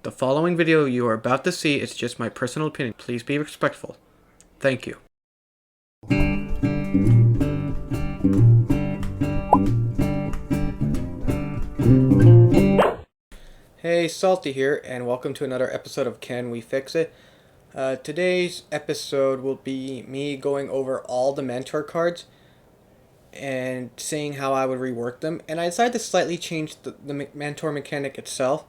The following video you are about to see is just my personal opinion. Please be respectful. Thank you. Hey, Salty here, and welcome to another episode of Can We Fix It? Today's episode will be me going over all the mentor cards and seeing how I would rework them. And I decided to slightly change the mentor mechanic itself.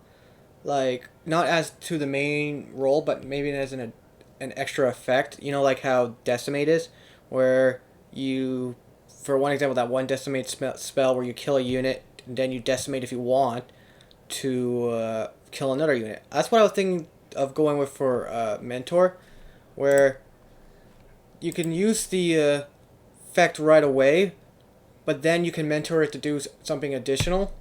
Like, not as to the main role, but maybe as an extra effect. You know, like how Decimate is, where you, for one example, that one Decimate spell where you kill a unit, and then you Decimate if you want to kill another unit. That's what I was thinking of going with for Mentor, where you can use the effect right away, but then you can mentor it to do something additional.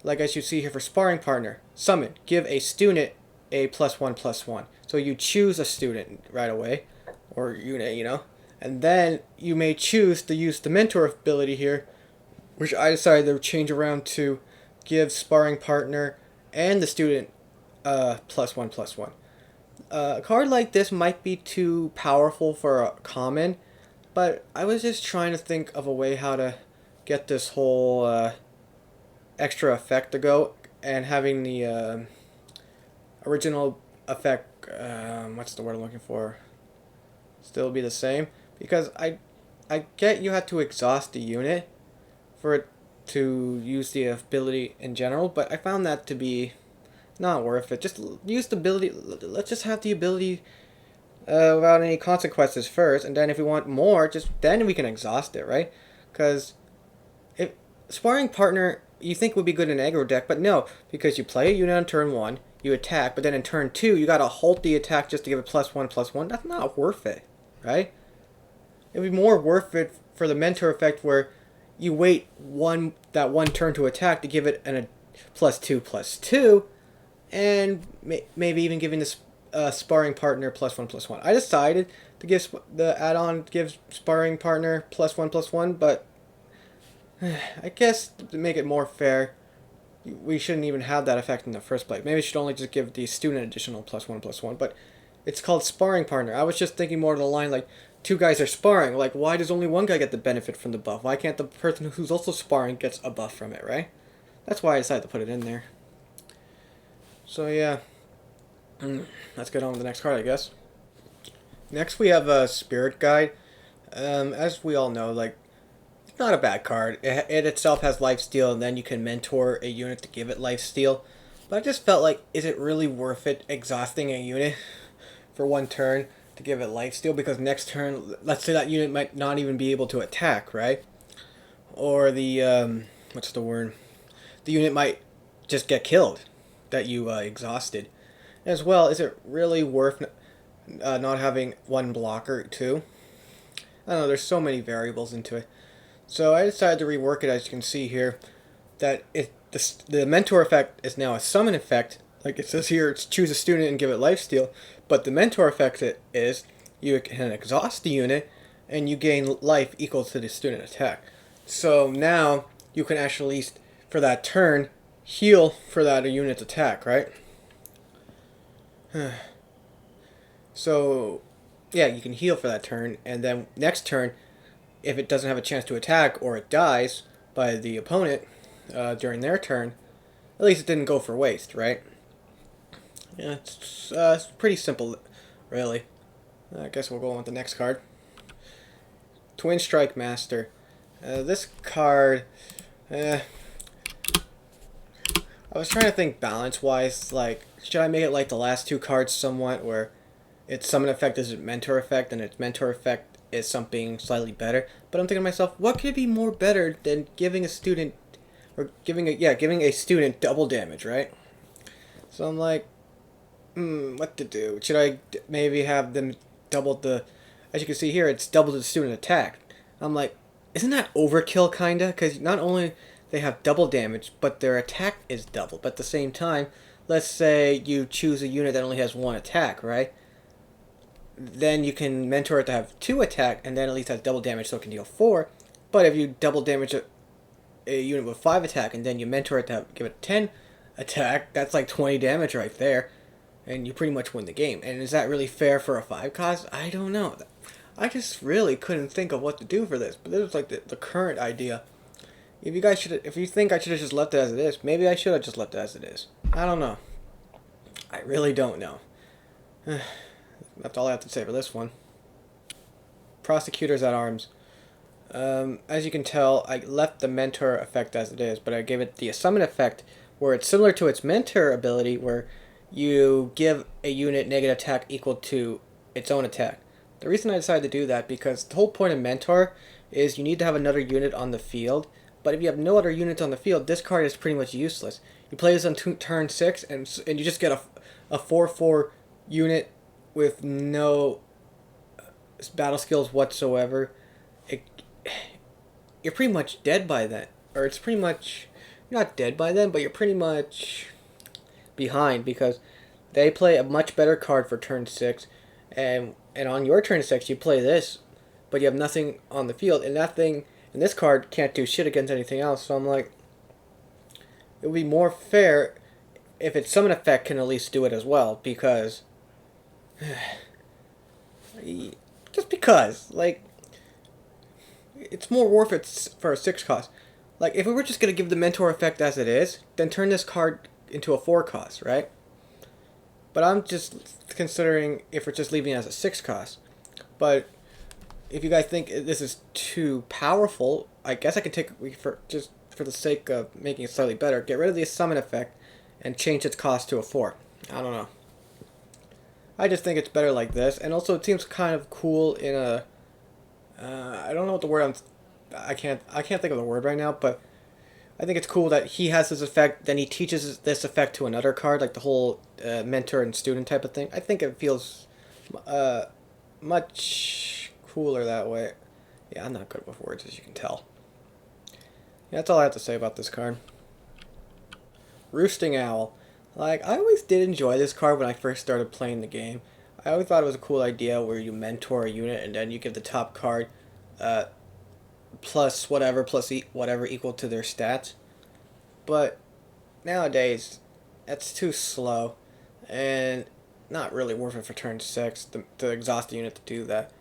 Like as you see here for Sparring Partner, summon, give a student a +1/+1. So you choose a student right away, or unit, you know, and then you may choose to use the mentor ability here, which I decided to change around to give Sparring Partner and the student +1/+1. A card like this might be too powerful for a common, but I was just trying to think of a way how to get this whole extra effect to go, and having the original effect, what's the word I'm looking for, still be the same, because I get you have to exhaust the unit for it to use the ability in general, but I found that to be not worth it. Just use the ability, let's just have the ability without any consequences first, and then if we want more, then we can exhaust it, right? Because if Sparring Partner you think would be good in an aggro deck, but no, because you play a unit on turn 1, you attack, but then in turn 2, you gotta halt the attack just to give it +1/+1. That's not worth it, right? It'd be more worth it for the mentor effect where you wait that one turn to attack to give it a +2/+2, and maybe even giving this Sparring Partner +1/+1. I decided to give the add-on gives Sparring Partner +1/+1, but I guess to make it more fair, we shouldn't even have that effect in the first place. Maybe we should only just give the student additional +1/+1, but it's called Sparring Partner. I was just thinking more to the line like, two guys are sparring. Like, why does only one guy get the benefit from the buff? Why can't the person who's also sparring gets a buff from it, right? That's why I decided to put it in there. So yeah, let's get on with the next card, I guess. Next we have a Spirit Guide. As we all know, like, it's not a bad card. It itself has lifesteal, and then you can mentor a unit to give it lifesteal. But I just felt like, is it really worth it exhausting a unit for one turn to give it lifesteal? Because next turn, let's say that unit might not even be able to attack, right? Or the, what's the word? The unit might just get killed that you exhausted. As well, is it really worth not having one blocker too? I don't know, there's so many variables into it. So I decided to rework it, as you can see here, that the mentor effect is now a summon effect. Like it says here, it's choose a student and give it lifesteal. But the mentor effect is you can exhaust the unit and you gain life equal to the student attack. So now you can actually, for that turn, heal for that unit's attack, right? So yeah, you can heal for that turn, and then next turn, if it doesn't have a chance to attack or it dies by the opponent during their turn, at least it didn't go for waste, right? Yeah, it's pretty simple, really. I guess we'll go on with the next card. TwinStrike Master. This card, I was trying to think balance-wise, like, should I make it like the last two cards somewhat, where its summon effect is its mentor effect, and its mentor effect is something slightly better? But I'm thinking to myself, what could be more better than giving a student, or giving a student double damage, right? So I'm like, what to do? Should I maybe have them double the, as you can see here, it's double the student attack. I'm like, isn't that overkill kinda? Because not only they have double damage, but their attack is double. But at the same time, let's say you choose a unit that only has one attack, right? Then you can mentor it to have 2 attack, and then at least has double damage, so it can deal 4. But if you double damage a unit with 5 attack, and then you mentor it to give it 10 attack, that's like 20 damage right there. And you pretty much win the game. And is that really fair for a 5 cost? I don't know. I just really couldn't think of what to do for this. But this was like the current idea. If you think I should have just left it as it is, maybe I should have just left it as it is. I don't know. I really don't know. That's all I have to say for this one. Prosecutors-at-arms. As you can tell, I left the mentor effect as it is, but I gave it the summon effect where it's similar to its mentor ability where you give a unit negative attack equal to its own attack. The reason I decided to do that because the whole point of mentor is you need to have another unit on the field, but if you have no other units on the field, this card is pretty much useless. You play this on turn 6 and you just get a 4/4 unit with no battle skills whatsoever. You're pretty much dead by then. Or it's pretty much, you're not dead by then, but you're pretty much behind because they play a much better card for turn 6 and on your turn 6 you play this, but you have nothing on the field and this card can't do shit against anything else. So I'm like, it would be more fair if its summon effect can at least do it as well, because just because, like, it's more worth it for a 6 cost. Like, if we were just going to give the mentor effect as it is, then turn this card into a 4 cost, right? But I'm just considering if we're just leaving it as a 6 cost. But if you guys think this is too powerful, I guess I could take, for the sake of making it slightly better, get rid of the summon effect and change its cost to a 4. I don't know. I just think it's better like this, and also it seems kind of cool in a I don't know what the word I can't think of the word right now, but I think it's cool that he has this effect, then he teaches this effect to another card, like the whole mentor and student type of thing. I think it feels much cooler that way. Yeah, I'm not good with words, as you can tell. Yeah, that's all I have to say about this card. Roosting Owl. Like, I always did enjoy this card when I first started playing the game. I always thought it was a cool idea where you mentor a unit and then you give the top card plus whatever equal to their stats. But nowadays, that's too slow and not really worth it for turn 6 to exhaust the unit to do that.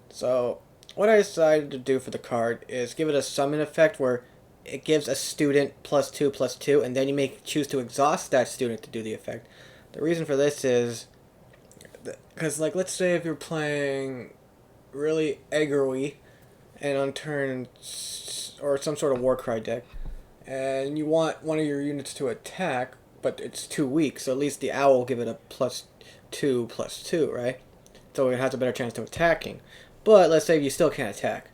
So what I decided to do for the card is give it a summon effect where it gives a student +2/+2, and then you may choose to exhaust that student to do the effect. The reason for this is because, like, let's say if you're playing really aggro-y and on turn or some sort of Warcry deck, and you want one of your units to attack, but it's too weak, so at least the owl will give it a +2/+2, right? So it has a better chance of attacking. But let's say you still can't attack.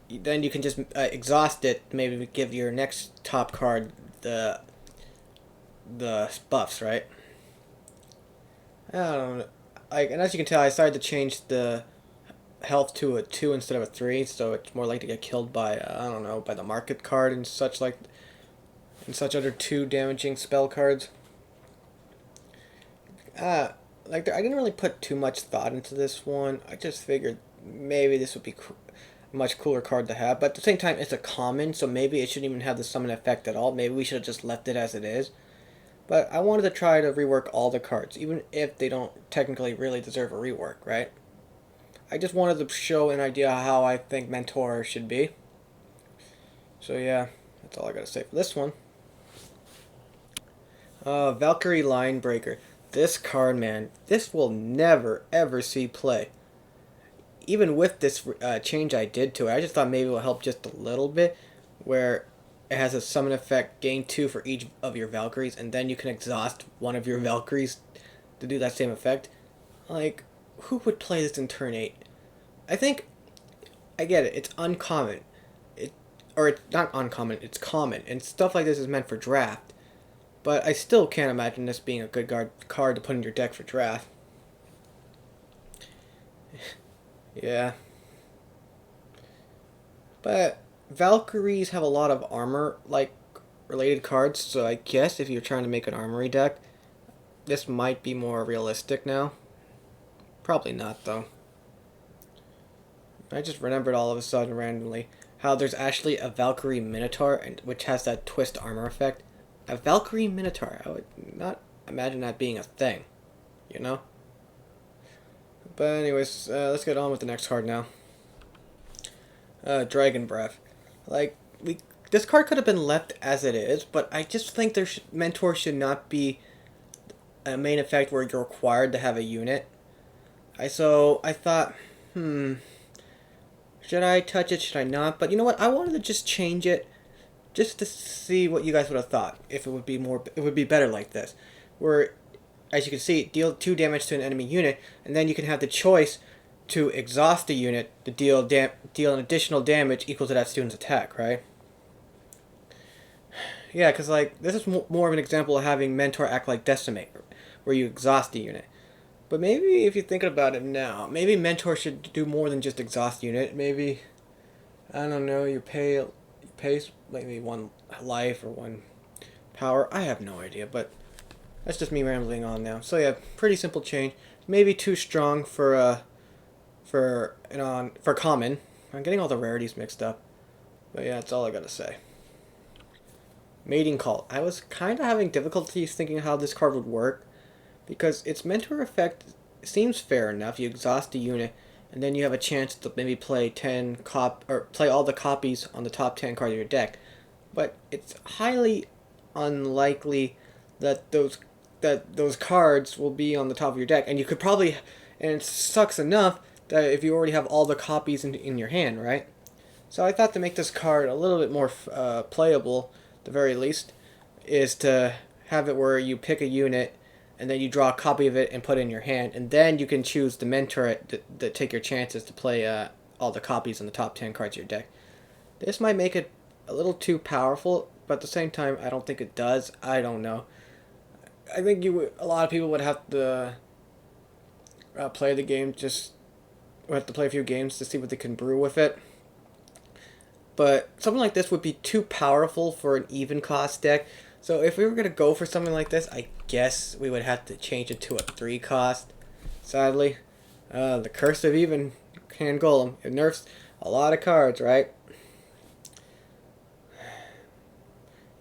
Then you can just exhaust it, maybe give your next top card the buffs, right? I don't know. And as you can tell, I decided to change the health to a 2 instead of a 3, so it's more likely to get killed by, I don't know, by the market card and such other 2 damaging spell cards. I didn't really put too much thought into this one. I just figured maybe this would be a much cooler card to have, but at the same time, it's a common, so maybe it shouldn't even have the summon effect at all. Maybe we should have just left it as it is. But I wanted to try to rework all the cards, even if they don't technically really deserve a rework, right? I just wanted to show an idea how I think Mentor should be. So yeah, that's all I gotta say for this one. Valkyrie Linebreaker. This card, man, this will never ever see play. Even with this change I did to it, I just thought maybe it will help just a little bit, where it has a summon effect, gain 2 for each of your Valkyries, and then you can exhaust one of your Valkyries to do that same effect. Like, who would play this in turn 8? I think, I get it, it's uncommon. It's not uncommon, it's common, and stuff like this is meant for draft. But I still can't imagine this being a good card to put in your deck for draft. Yeah. But Valkyries have a lot of armor, like, related cards, so I guess if you're trying to make an armory deck, this might be more realistic now. Probably not, though. I just remembered all of a sudden randomly how there's actually a Valkyrie Minotaur, which has that twist armor effect. A Valkyrie Minotaur. I would not imagine that being a thing, you know? But anyways, let's get on with the next card now. Dragonbreath. Like, this card could have been left as it is, but I just think Mentor should not be a main effect where you're required to have a unit. So I thought, should I touch it? Should I not? But you know what? I wanted to just change it, just to see what you guys would have thought. If it would be better like this, where, as you can see, deal 2 damage to an enemy unit, and then you can have the choice to exhaust the unit to deal an additional damage equal to that student's attack, right? Yeah, because like this is more of an example of having Mentor act like Decimate, where you exhaust the unit. But maybe if you think about it now, maybe Mentor should do more than just exhaust unit. Maybe, I don't know, you pay maybe 1 life or 1 power. I have no idea, but that's just me rambling on now. So yeah, pretty simple change. Maybe too strong for common. I'm getting all the rarities mixed up. But yeah, that's all I gotta say. Mating Call. I was kind of having difficulties thinking how this card would work, because its mentor effect seems fair enough. You exhaust a unit, and then you have a chance to maybe play play all the copies on the top 10 cards of your deck. But it's highly unlikely that those cards will be on the top of your deck, and you could probably, and it sucks enough that if you already have all the copies in your hand, right? So I thought to make this card a little bit more playable, at the very least, is to have it where you pick a unit and then you draw a copy of it and put it in your hand, and then you can choose to mentor it to take your chances to play all the copies on the top 10 cards of your deck. This might make it a little too powerful, but at the same time, I don't think it does. I don't know. I think a lot of people would have to play the game, would have to play a few games to see what they can brew with it. But something like this would be too powerful for an even cost deck. So if we were going to go for something like this, I guess we would have to change it to a 3 cost, sadly. The Curse of Even Hand Golem. It nerfs a lot of cards, right?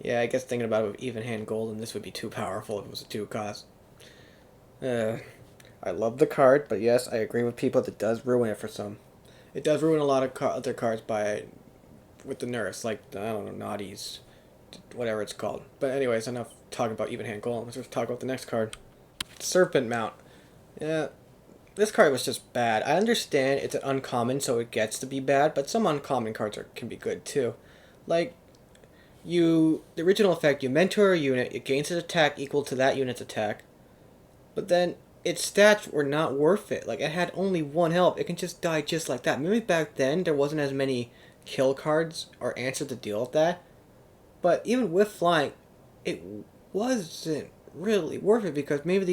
Yeah, I guess thinking about it with Even Hand Golem, this would be too powerful if it was a 2 cost. I love the card, but yes, I agree with people that does ruin it for some. It does ruin a lot of other cards with the nerfs, like, I don't know, Naughties, whatever it's called. But anyways, enough talking about Even Hand Golem. Let's just talk about the next card. Serpent Mount. Yeah, this card was just bad. I understand it's an uncommon, so it gets to be bad, but some uncommon cards can be good too. Like, the original effect, you mentor a unit, it gains its attack equal to that unit's attack, but then its stats were not worth it. Like, it had only 1 health. It can just die just like that. Maybe back then there wasn't as many kill cards or answers to deal with that. But even with flying, it wasn't really worth it, because maybe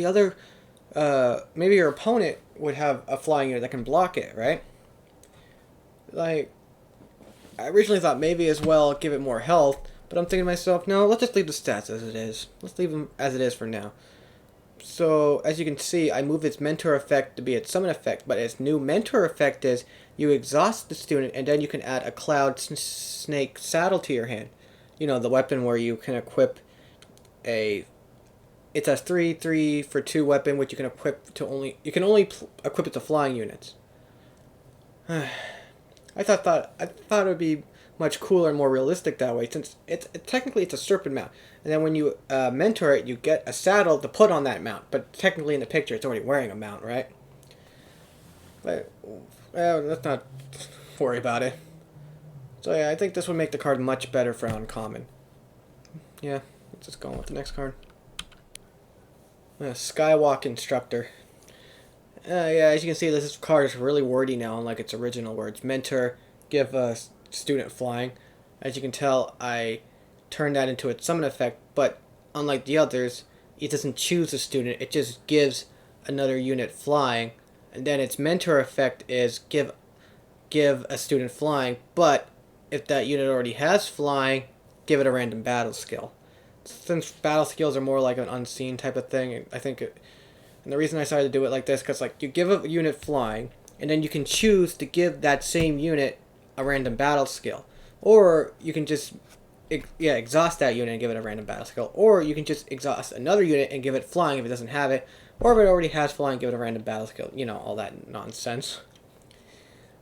maybe your opponent would have a flying unit that can block it, right? Like, I originally thought maybe as well give it more health, but I'm thinking to myself, no, let's just leave the stats as it is. Let's leave them as it is for now. So, as you can see, I moved its mentor effect to be its summon effect, but its new mentor effect is you exhaust the student, and then you can add a Cloud Snake saddle to your hand. You know, the weapon where you can equip it's a 3/3 for 2 weapon, which you can equip to only equip it to flying units. I thought it would be much cooler and more realistic that way, since technically it's a Serpent Mount, and then when you mentor it, you get a saddle to put on that mount. But technically, in the picture, it's already wearing a mount, right? But let's not worry about it. So yeah, I think this would make the card much better for uncommon. Yeah, let's just go on with the next card. Skywalk Instructor. Yeah, as you can see, this card is really wordy now, unlike its original words. Mentor, give a student flying. As you can tell, I turned that into its summon effect, but unlike the others, it doesn't choose a student, it just gives another unit flying, and then its mentor effect is give a student flying, but if that unit already has flying, give it a random battle skill. Since battle skills are more like an unseen type of thing, I think and the reason I decided to do it like this, because like you give a unit flying, and then you can choose to give that same unit a random battle skill, or you can just exhaust that unit and give it a random battle skill, or you can just exhaust another unit and give it flying if it doesn't have it, or if it already has flying, give it a random battle skill. You know, all that nonsense.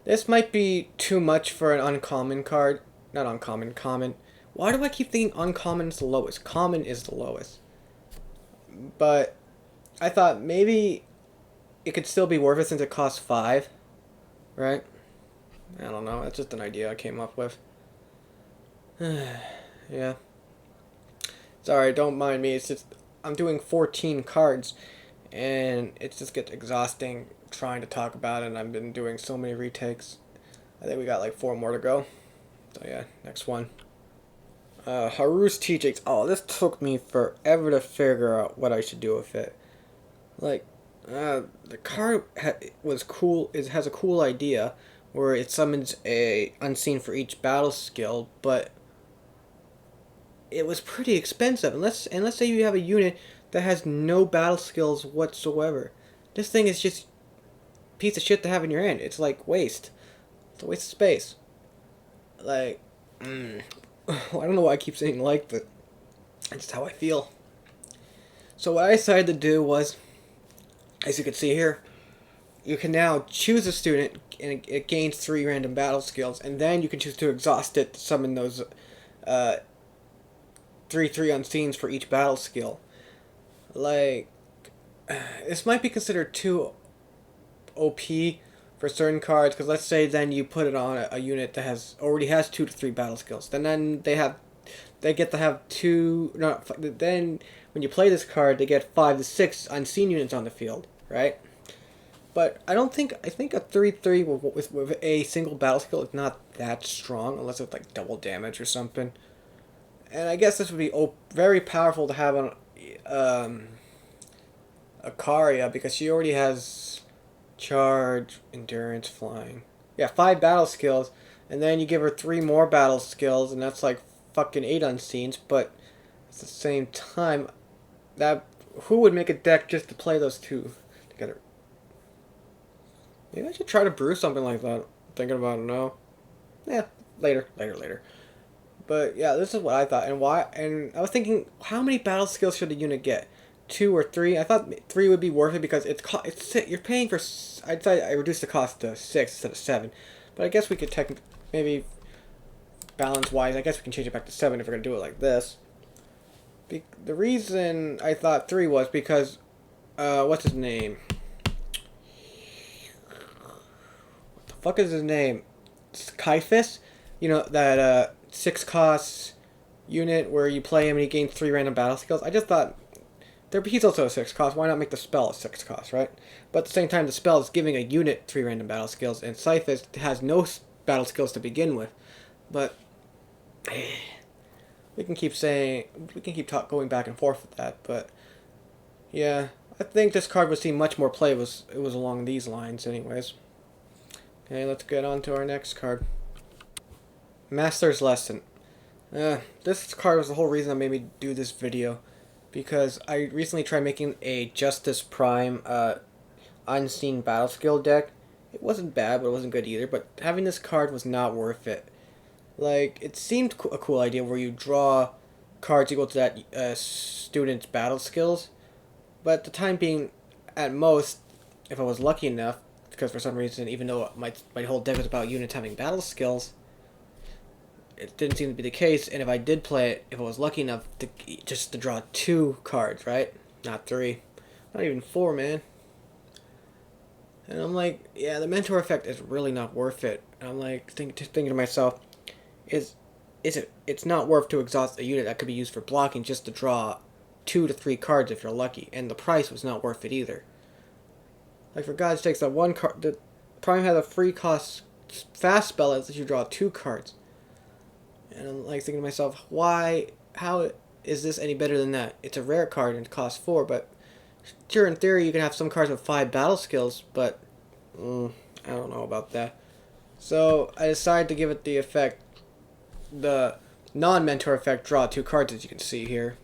This might be too much for an uncommon card. Not uncommon, common. Why do I keep thinking uncommon is the lowest? Common is the lowest. But I thought maybe it could still be worth it since it costs 5, right? I don't know. That's just an idea I came up with. Yeah. Sorry, don't mind me. It's just I'm doing 14 cards, and it just gets exhausting trying to talk about it, and I've been doing so many retakes. I think we got like 4 more to go. So yeah, next one. Hooru's Teaching. Oh, this took me forever to figure out what I should do with it. Like, the card was cool. It has a cool idea where it summons a unseen for each battle skill, but it was pretty expensive. And let's say you have a unit that has no battle skills whatsoever. This thing is just a piece of shit to have in your hand. It's like waste. It's a waste of space. Like, I don't know why I keep saying like, but that's how I feel. So what I decided to do was, as you can see here, you can now choose a student and it gains 3 random battle skills, and then you can choose to exhaust it to summon those 3/3 unseens for each battle skill. Like, this might be considered too OP for certain cards, because let's say then you put it on a unit that already has 2 to 3 battle skills. Then they get to have 2. No, then when you play this card, they get 5 to 6 unseen units on the field, right? But I think a 3/3 with a single battle skill is not that strong unless it's like double damage or something. And I guess this would be very powerful to have on Akaria, because she already has charge, endurance, flying. Yeah, 5 battle skills, and then you give her 3 more battle skills, and that's like fucking 8 unseens. But at the same time, who would make a deck just to play those 2 together? Maybe I should try to brew something like that. Thinking about it now. Yeah, later. But yeah, this is what I thought, and why. And I was thinking, how many battle skills should a unit get? 2 or 3? I thought 3 would be worth it because you're paying for. I'd say I reduced the cost to 6 instead of 7, but I guess we could maybe balance wise. I guess we can change it back to 7 if we're gonna do it like this. The reason I thought 3 was because, what's his name? Fuck is his name? Skyfist? You know, that 6 cost unit where you play him and he gains 3 random battle skills. I just thought, he's also a 6 cost. Why not make the spell a 6 cost, right? But at the same time, the spell is giving a unit 3 random battle skills, and Skyfist has no battle skills to begin with. But we can keep going back and forth with that. But yeah, I think this card would see much more play. It was along these lines, anyways. Okay, let's get on to our next card. Master's Lesson. This card was the whole reason that made me do this video, because I recently tried making a Justice Prime unseen battle skill deck. It wasn't bad, but it wasn't good either. But having this card was not worth it. Like, it seemed a cool idea where you draw cards equal to that student's battle skills, but at the time being, at most, if I was lucky enough, because for some reason, even though my whole deck was about units having battle skills, it didn't seem to be the case. And if I did play it, if I was lucky enough to draw 2 cards, right? Not 3. Not even 4, man. And I'm like, yeah, the mentor effect is really not worth it. And I'm like, thinking to myself, it's not worth to exhaust a unit that could be used for blocking just to draw 2 to 3 cards if you're lucky. And the price was not worth it either. Like, for God's sakes, that one card, the Prime had a free cost fast spell that lets you draw 2 cards. And I'm like thinking to myself, how is this any better than that? It's a rare card and it costs 4, but sure, in theory, you can have some cards with 5 battle skills, but I don't know about that. So I decided to give it the effect, the non-mentor effect, draw 2 cards, as you can see here.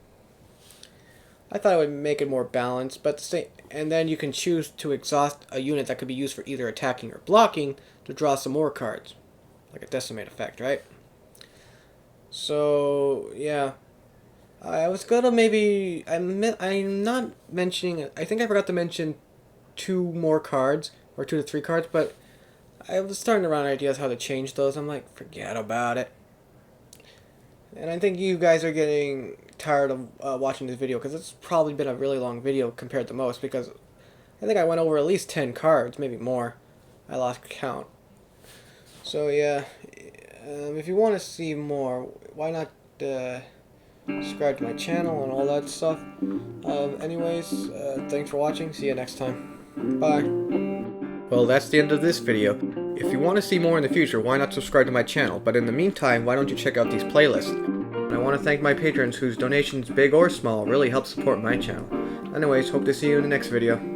I thought it would make it more balanced, but and then you can choose to exhaust a unit that could be used for either attacking or blocking to draw some more cards, like a decimate effect, right? So yeah, I was gonna maybe I'm not mentioning. I think I forgot to mention two more cards or 2 to 3 cards, but I was starting to run ideas how to change those. I'm like, forget about it. And I think you guys are getting tired of watching this video because it's probably been a really long video compared to most, because I think I went over at least 10 cards, maybe more. I lost count. So yeah, if you want to see more, why not subscribe to my channel and all that stuff. Anyways, thanks for watching. See you next time. Bye. Well, that's the end of this video. If you want to see more in the future, why not subscribe to my channel? But in the meantime, why don't you check out these playlists? And I want to thank my patrons whose donations, big or small, really help support my channel. Anyways, hope to see you in the next video.